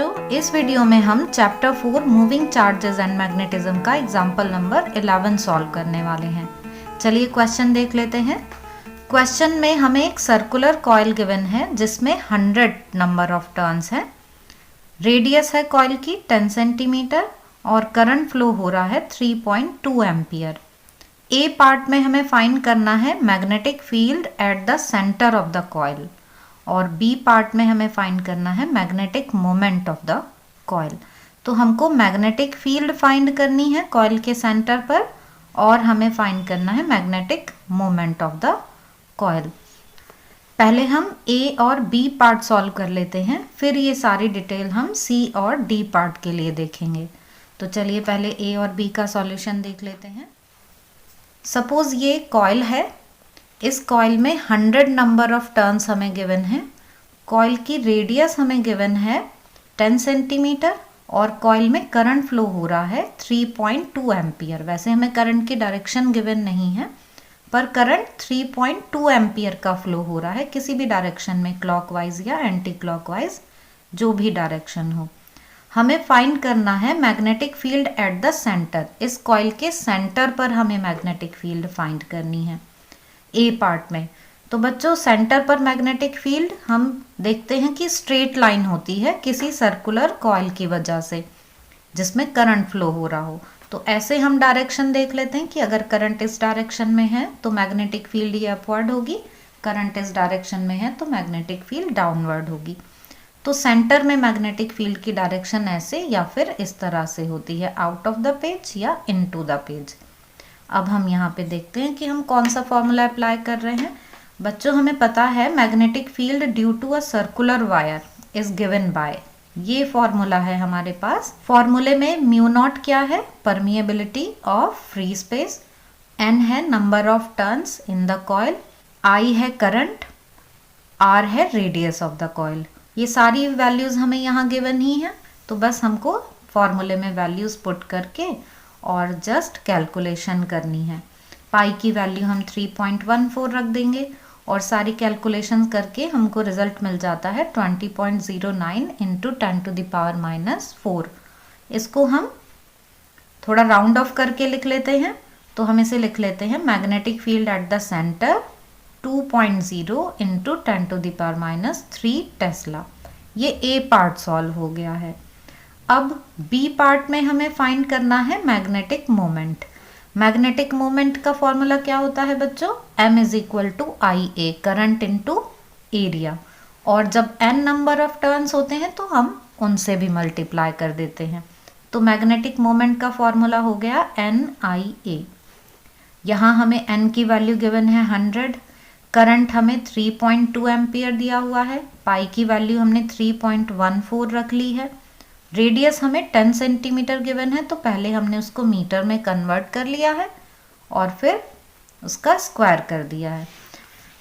बच्चों, इस वीडियो में हम chapter 4 moving charges and magnetism का एग्जाम्पल नंबर 11 सॉल्व करने वाले हैं। चलिए क्वेश्चन देख लेते हैं। क्वेश्चन में हमें एक सर्कुलर कॉइल गिवन है जिसमें 100 नंबर ऑफ टर्न्स हैं। रेडियस है कॉइल की 10 सेंटीमीटर और करंट फ्लो हो रहा है 3.2 एम्पियर। ए पार्ट में हमें फाइंड करना है magnetic field at the centre of the coil और बी पार्ट में हमें फाइंड करना है magnetic moment of the coil. तो हमको मैग्नेटिक फील्ड फाइंड करनी है कॉइल के सेंटर पर और हमें फाइंड करना है magnetic moment of the coil. पहले हम ए और बी पार्ट सॉल्व कर लेते हैं, फिर ये सारी डिटेल हम सी और डी पार्ट के लिए देखेंगे। तो चलिए पहले ए और बी का सॉल्यूशन देख लेते हैं। सपोज ये कॉइल है, इस कॉइल में 100 नंबर ऑफ टर्न्स हमें गिवन है। कॉइल की रेडियस हमें गिवन है 10 सेंटीमीटर और कॉइल में करंट फ्लो हो रहा है 3.2 एम्पियर। वैसे हमें करंट की डायरेक्शन गिवन नहीं है, पर करंट 3.2 एम्पियर का फ्लो हो रहा है किसी भी डायरेक्शन में, क्लॉकवाइज या एंटी क्लॉकवाइज, जो भी डायरेक्शन हो। हमें फाइंड करना है magnetic field at the centre. इस कॉइल के सेंटर पर हमें मैग्नेटिक फील्ड फाइंड करनी है ए पार्ट में। तो बच्चों, सेंटर पर मैग्नेटिक फील्ड हम देखते हैं कि स्ट्रेट लाइन होती है किसी सर्कुलर कॉइल की वजह से जिसमें करंट फ्लो हो रहा हो। तो ऐसे हम डायरेक्शन देख लेते हैं कि अगर करंट इस डायरेक्शन में है तो मैग्नेटिक फील्ड ये अपवर्ड होगी, करंट इस डायरेक्शन में है तो मैग्नेटिक फील्ड डाउनवर्ड होगी। तो सेंटर में मैग्नेटिक फील्ड की डायरेक्शन ऐसे या फिर इस तरह से होती है, आउट ऑफ द पेज या इनटू द पेज। अब हम यहाँ पे देखते हैं कि हम कौन सा फॉर्मूला अप्लाई कर रहे हैं। बच्चों, हमें पता है magnetic field due to a circular wire is given by, ये फॉर्मूला है हमारे पास। फॉर्मूले में म्यू नॉट क्या है? Permeability of free space, N है number of turns in the coil, I है करंट, आर है रेडियस ऑफ द कॉइल। ये सारी वैल्यूज हमें यहाँ गिवन ही है, तो बस हमको फॉर्मूले में वैल्यूज पुट करके और जस्ट कैलकुलेशन करनी है। पाई की वैल्यू हम 3.14 रख देंगे और सारी कैलकुलेशन करके हमको रिजल्ट मिल जाता है 20.09 इंटू 10⁻⁻⁴। इसको हम थोड़ा राउंड ऑफ करके लिख लेते हैं, तो हम इसे लिख लेते हैं magnetic field at the centre 2.0 into 10⁻³ Tesla. ये ए पार्ट सॉल्व हो गया है। अब बी पार्ट में हमें फाइंड करना है मैग्नेटिक मोमेंट। मैग्नेटिक मोमेंट का फॉर्मूला क्या होता है बच्चों? M is equal to I A, current into area. और जब n नंबर ऑफ टर्न्स होते हैं तो हम उनसे भी मल्टीप्लाई कर देते हैं। तो मैग्नेटिक मोमेंट का फॉर्मूला हो गया NIA। यहाँ हमें n की वैल्यू गिवन है 100, करंट हमें 3.2 एम्पियर दिया हुआ है, पाई की वैल्यू हमने 3.14 रख ली है, रेडियस हमें 10 सेंटीमीटर गिवन है तो पहले हमने उसको मीटर में कन्वर्ट कर लिया है और फिर उसका स्क्वायर कर दिया है।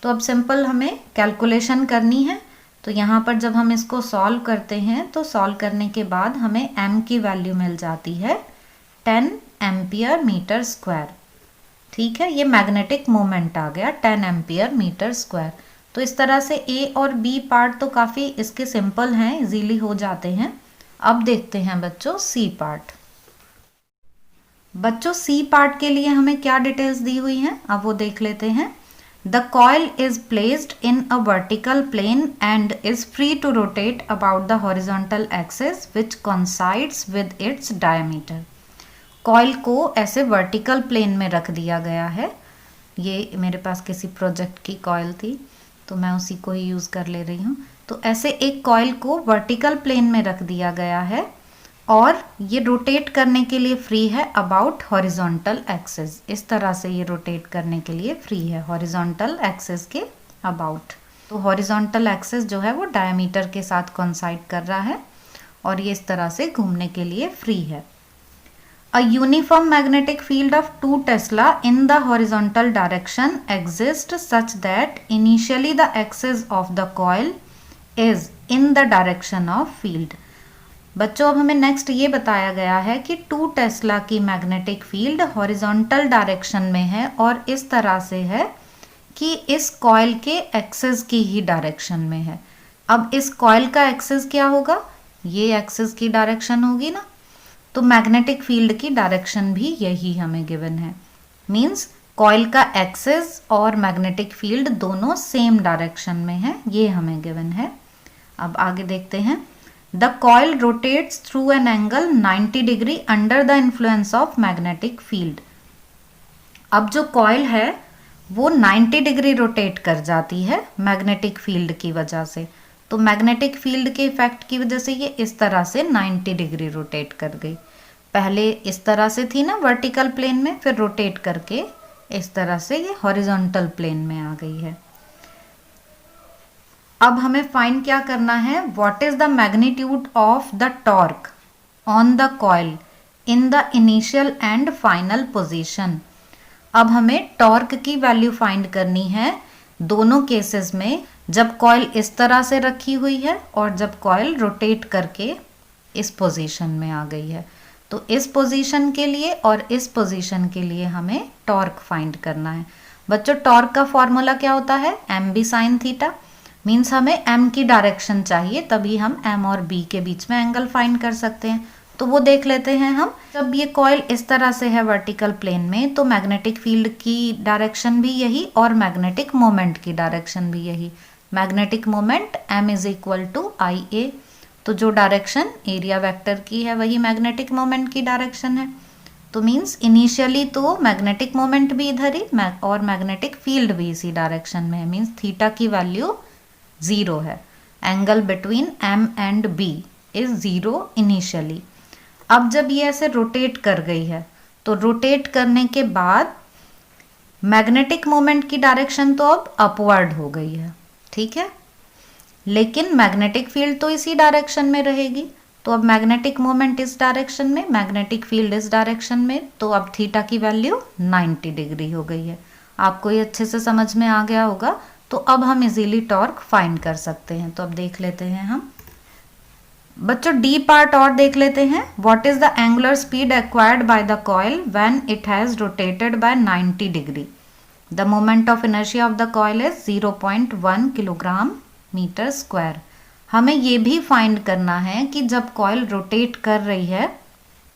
तो अब सिंपल हमें कैलकुलेशन करनी है। तो यहाँ पर जब हम इसको सॉल्व करते हैं तो सॉल्व करने के बाद हमें m की वैल्यू मिल जाती है 10 एम्पियर मीटर स्क्वायर। ठीक है, ये मैग्नेटिक मोमेंट आ गया 10 एम्पियर मीटर स्क्वायर। तो इस तरह से ए और बी पार्ट तो काफ़ी इसके सिंपल हैं, इजीली हो जाते हैं। अब देखते हैं बच्चों सी पार्ट। बच्चों, सी पार्ट के लिए हमें क्या डिटेल्स दी हुई हैं अब वो देख लेते हैं। The coil is placed in a vertical plane and is free to rotate about the horizontal axis which coincides with its diameter. Coil को ऐसे वर्टिकल प्लेन में रख दिया गया है। ये मेरे पास किसी प्रोजेक्ट की कॉइल थी तो मैं उसी को ही यूज़ कर ले रही हूँ। तो ऐसे एक कॉइल को वर्टिकल प्लेन में रख दिया गया है और ये रोटेट करने के लिए फ्री है अबाउट हॉरिजॉन्टल एक्सिस। इस तरह से ये रोटेट करने के लिए फ्री है हॉरिजॉन्टल एक्सिस के अबाउट। तो हॉरिजॉन्टल एक्सिस जो है वो डायमीटर के साथ कोइंसाइड कर रहा है और ये इस तरह से घूमने के लिए फ्री है। A uniform magnetic field of 2 Tesla in the horizontal direction exists such that initially the axis of the coil is in the direction of field। बच्चों, अब हमें नेक्स्ट ये बताया गया है कि 2 टेस्ला की मैग्नेटिक फील्ड हॉरिजॉन्टल डायरेक्शन में है और इस तरह से है कि इस कॉइल के एक्सिस की ही डायरेक्शन में है। अब इस कॉइल का एक्सिस क्या होगा? ये एक्सिस की डायरेक्शन होगी ना, तो मैग्नेटिक फील्ड की डायरेक्शन भी यही हमें गिवन है। मीन्स कॉइल का एक्सिस और मैग्नेटिक फील्ड दोनों सेम डायरेक्शन में है, ये हमें गिवन है। अब आगे देखते हैं। The coil rotates through an angle 90 degree under the influence of magnetic field. अब जो कॉइल है वो 90 डिग्री रोटेट कर जाती है मैग्नेटिक फील्ड की वजह से। तो मैग्नेटिक फील्ड के इफेक्ट की वजह से ये इस तरह से 90 डिग्री रोटेट कर गई। पहले इस तरह से थी ना वर्टिकल प्लेन में, फिर रोटेट करके इस तरह से ये हॉरिजॉन्टल प्लेन में आ गई है। अब हमें फाइंड क्या करना है, what is the magnitude of the torque on the coil in the initial and final position. अब हमें टॉर्क की वैल्यू फाइंड करनी है दोनों केसेस में, जब कॉइल इस तरह से रखी हुई है और जब कॉइल रोटेट करके इस पोजीशन में आ गई है। तो इस पोजीशन के लिए और इस पोजीशन के लिए हमें टॉर्क फाइंड करना है। बच्चों टॉर्क का फॉर्मूला क्या होता है, M B sine theta. Means हमें एम की डायरेक्शन चाहिए, तभी हम एम और बी के बीच में एंगल फाइंड कर सकते हैं। तो वो देख लेते हैं हम। जब ये कॉइल इस तरह से है वर्टिकल प्लेन में, तो मैग्नेटिक फील्ड की डायरेक्शन भी यही और मैग्नेटिक मोमेंट की डायरेक्शन भी यही। Magnetic moment m is equal to I A. तो जो डायरेक्शन एरिया वेक्टर की है वही मैग्नेटिक मोमेंट की डायरेक्शन है। तो मीन्स इनिशियली तो मैग्नेटिक मोमेंट भी इधर ही और मैग्नेटिक फील्ड भी इसी डायरेक्शन में है। मीन्स थीटा की वैल्यू 0 है। Angle between m and b is 0 initially. अब जब ये ऐसे रोटेट कर गई है, तो रोटेट करने के बाद मैग्नेटिक मोमेंट की डायरेक्शन तो अब अपवर्ड हो गई है, ठीक है, लेकिन मैग्नेटिक फील्ड तो इसी डायरेक्शन में रहेगी। तो अब मैग्नेटिक मोमेंट इस डायरेक्शन में, मैग्नेटिक फील्ड इस डायरेक्शन में, तो अब थीटा की वैल्यू 90 डिग्री हो गई है। आपको ये अच्छे से समझ में आ गया होगा। तो अब हम इजीली टॉर्क फाइंड कर सकते हैं। तो अब देख लेते हैं हम। बच्चों डी पार्ट और देख लेते हैं। What is the angular speed acquired by the coil when it has rotated by 90 degree. The moment of inertia of the coil is 0.1 kilogram metre square. हमें ये भी फाइंड करना है कि जब कॉइल रोटेट कर रही है,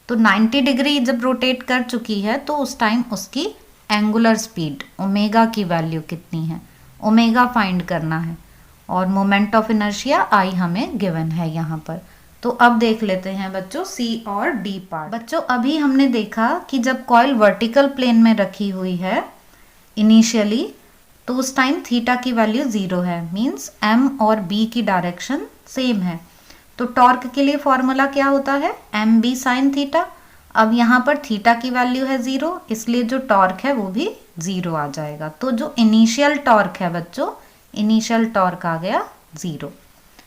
तो 90 डिग्री जब रोटेट कर चुकी है, तो उस टाइम उसकी एंगुलर स्पीड ओमेगा की वैल्यू कितनी है, ओमेगा फाइंड करना है। और मोमेंट ऑफ इनर्शिया आई हमें गिवन है यहाँ पर। तो अब देख लेते हैं बच्चों सी और डी पार्ट। बच्चों अभी हमने देखा कि जब कॉइल वर्टिकल प्लेन में रखी हुई है इनिशियली, तो उस टाइम थीटा की वैल्यू 0 है। मीन्स एम और बी की डायरेक्शन सेम है। तो टॉर्क के लिए फॉर्मूला क्या होता है, एम बी साइन थीटा। अब यहाँ पर थीटा की वैल्यू है 0, इसलिए जो टॉर्क है वो भी 0 आ जाएगा। तो जो इनिशियल टॉर्क है बच्चों, इनिशियल टॉर्क आ गया 0।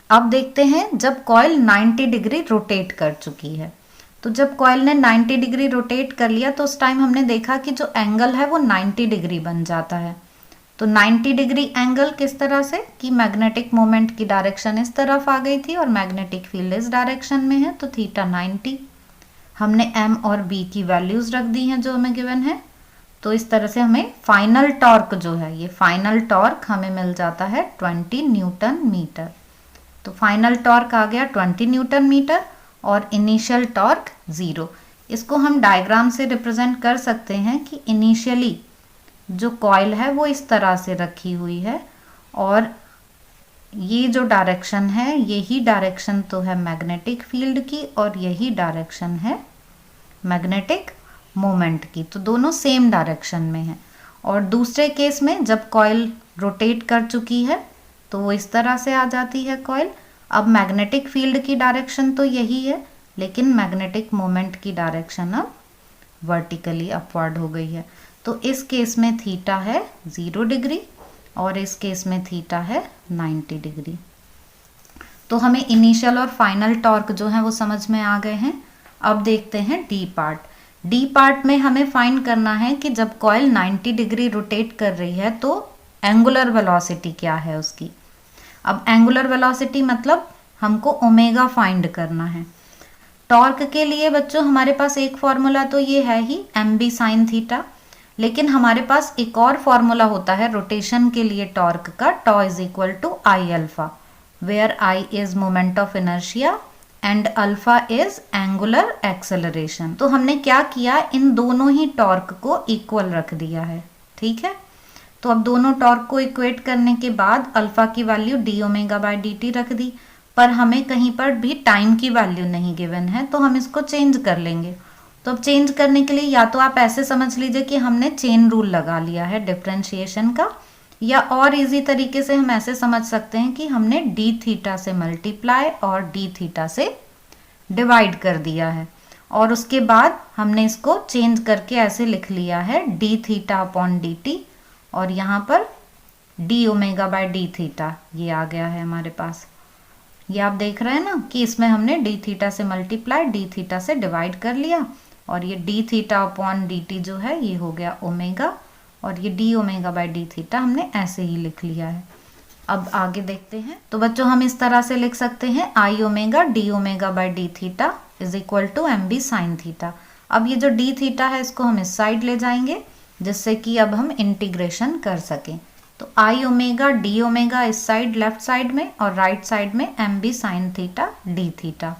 अब देखते हैं जब कॉइल 90 डिग्री रोटेट कर चुकी है। तो जब कॉइल ने 90 डिग्री रोटेट कर लिया, तो उस टाइम हमने देखा कि जो एंगल है वो 90 डिग्री बन जाता है। तो 90 डिग्री एंगल किस तरह से कि मैग्नेटिक मोमेंट की डायरेक्शन इस तरफ आ गई थी और मैग्नेटिक फील्ड इस डायरेक्शन में है, तो थीटा 90। हमने एम और बी की वैल्यूज रख दी हैं जो हमें गिवन है। तो इस तरह से हमें फाइनल टॉर्क जो है, ये फाइनल टॉर्क हमें मिल जाता है 20 न्यूटन मीटर। तो फाइनल टॉर्क आ गया 20 न्यूटन मीटर और इनिशियल टॉर्क 0। इसको हम डायग्राम से रिप्रेजेंट कर सकते हैं कि इनिशियली जो कॉइल है वो इस तरह से रखी हुई है और ये जो डायरेक्शन है, यही डायरेक्शन तो है मैग्नेटिक फील्ड की और यही डायरेक्शन है मैग्नेटिक मोमेंट की। तो दोनों सेम डायरेक्शन में है। और दूसरे केस में जब कॉइल रोटेट कर चुकी है, तो वो इस तरह से आ जाती है कॉइल। अब मैग्नेटिक फील्ड की डायरेक्शन तो यही है, लेकिन मैग्नेटिक मोमेंट की डायरेक्शन अब वर्टिकली अपवर्ड हो गई है। तो इस केस में थीटा है 0 डिग्री और इस केस में थीटा है 90 डिग्री। तो हमें इनिशियल और फाइनल टॉर्क जो है वो समझ में आ गए हैं। अब देखते हैं डी पार्ट। डी पार्ट में हमें फाइंड करना है कि जब कॉइल 90 डिग्री रोटेट कर रही है तो एंगुलर वेलोसिटी क्या है उसकी। अब एंगुलर वेलोसिटी मतलब हमको ओमेगा फाइंड करना है। टॉर्क के लिए बच्चों हमारे पास एक फॉर्मूला तो ये है ही एम बी साइन थीटा, लेकिन हमारे पास एक और फॉर्मूला होता है रोटेशन के लिए टॉर्क का, tau is equal to I alpha, where I is moment of inertia and alpha is angular acceleration. तो हमने क्या किया, इन दोनों ही टॉर्क को इक्वल रख दिया है, ठीक है। तो अब दोनों टॉर्क को इक्वेट करने के बाद अल्फा की value D omega by D T रख दी, पर हमें कहीं पर भी टाइम की वैल्यू नहीं गिवन है, तो हम इसको चेंज कर लेंगे। तो अब चेंज करने के लिए या तो आप ऐसे समझ लीजिए कि हमने चेन रूल लगा लिया है डिफरेंशिएशन का, या और इजी तरीके से हम ऐसे समझ सकते हैं कि हमने डी थीटा से मल्टीप्लाई और डी थीटा से डिवाइड कर दिया है, और उसके बाद हमने इसको चेंज करके ऐसे लिख लिया है D theta upon D T, और यहाँ पर D omega by d theta ये आ गया है हमारे पास। ये आप देख रहे हैं ना कि इसमें हमने डी थीटा से मल्टीप्लाई डी थीटा से डिवाइड कर लिया, और ये D theta upon D T जो है ये हो गया ओमेगा, और ये D omega by d theta हमने ऐसे ही लिख लिया है। अब आगे देखते हैं। तो बच्चों हम इस तरह से लिख सकते हैं I omega d omega by d theta is equal to M B sine theta. अब ये जो डी थीटा है इसको हम इस साइड ले जाएंगे, जिससे कि अब हम इंटीग्रेशन कर सकें। तो आई ओमेगा डी ओमेगा इस साइड लेफ्ट साइड में, और राइट साइड में M B sine theta d theta.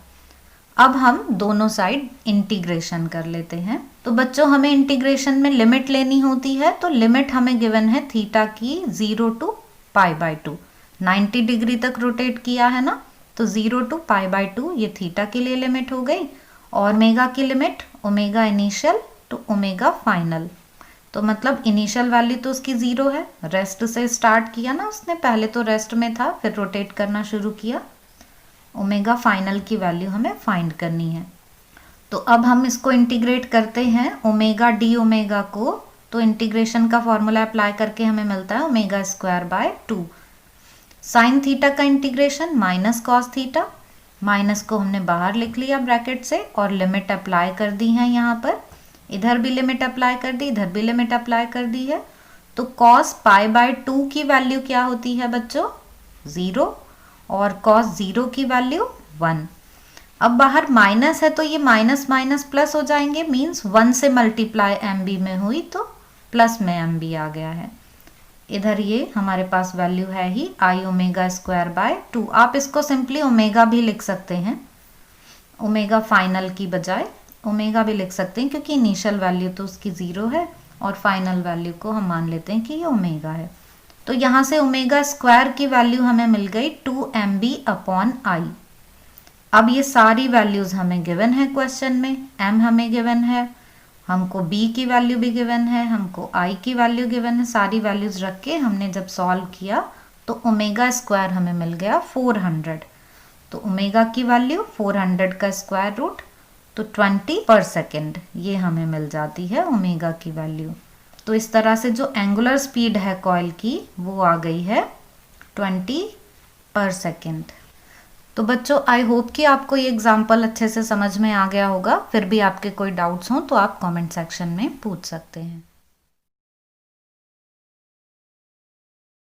अब हम दोनों साइड इंटीग्रेशन कर लेते हैं। तो बच्चों हमें इंटीग्रेशन में लिमिट लेनी होती है, तो लिमिट हमें गिवन है थीटा की 0 टू पाई बाय 2, 90 डिग्री तक रोटेट किया है ना, तो 0 टू पाई बाय 2 ये थीटा के लिए लिमिट हो गई, और ओमेगा की limit omega initial to omega final. तो मतलब इनिशियल वैल्यू तो उसकी 0 है, रेस्ट से स्टार्ट किया ना उसने, पहले तो रेस्ट में था फिर रोटेट करना शुरू किया। ओमेगा फाइनल की वैल्यू हमें फाइंड करनी है। तो अब हम इसको इंटीग्रेट करते हैं ओमेगा डी ओमेगा को, तो इंटीग्रेशन का फॉर्मूला अप्लाई करके हमें मिलता है omega square by 2। Sine theta का integration minus cos theta, minus को हमने बाहर लिख लिया ब्रैकेट से, और लिमिट अप्लाई कर दी है यहाँ पर, इधर भी लिमिट अप्लाई कर दी, इधर भी लिमिट अप्लाई कर दी है। तो कॉस पाई बाय 2 की वैल्यू क्या होती है बच्चों, 0, और कॉस 0 की वैल्यू 1। अब बाहर माइनस है तो ये माइनस माइनस प्लस हो जाएंगे, मीन्स 1 से मल्टीप्लाई एम बी में हुई तो प्लस में एम बी आ गया है। इधर ये हमारे पास वैल्यू है ही आई ओमेगा स्क्वायर बाय 2। आप इसको सिंपली ओमेगा भी लिख सकते हैं, ओमेगा फाइनल की बजाय ओमेगा भी लिख सकते हैं, क्योंकि इनिशियल वैल्यू तो उसकी 0 है और फाइनल वैल्यू को हम मान लेते हैं कि ये ओमेगा है। तो यहाँ से ओमेगा स्क्वायर की वैल्यू हमें मिल गई 2 mb अपॉन आई। अब ये सारी वैल्यूज़ हमें गिवन है क्वेश्चन में, m हमें गिवन है, हमको b की वैल्यू भी गिवन है, हमको i की वैल्यू गिवन है। सारी वैल्यूज़ रख के हमने जब सॉल्व किया तो ओमेगा स्क्वायर हमें मिल गया 400। तो ओमेगा की वैल्यू 400 का स्क्वायर रूट तो 20 पर सेकेंड, ये हमें मिल जाती है ओमेगा की वैल्यू। तो इस तरह से जो एंगुलर स्पीड है कॉइल की वो आ गई है 20 पर सेकेंड। तो बच्चों आई होप कि आपको ये एग्जाम्पल अच्छे से समझ में आ गया होगा। फिर भी आपके कोई डाउट्स हों तो आप कमेंट सेक्शन में पूछ सकते हैं।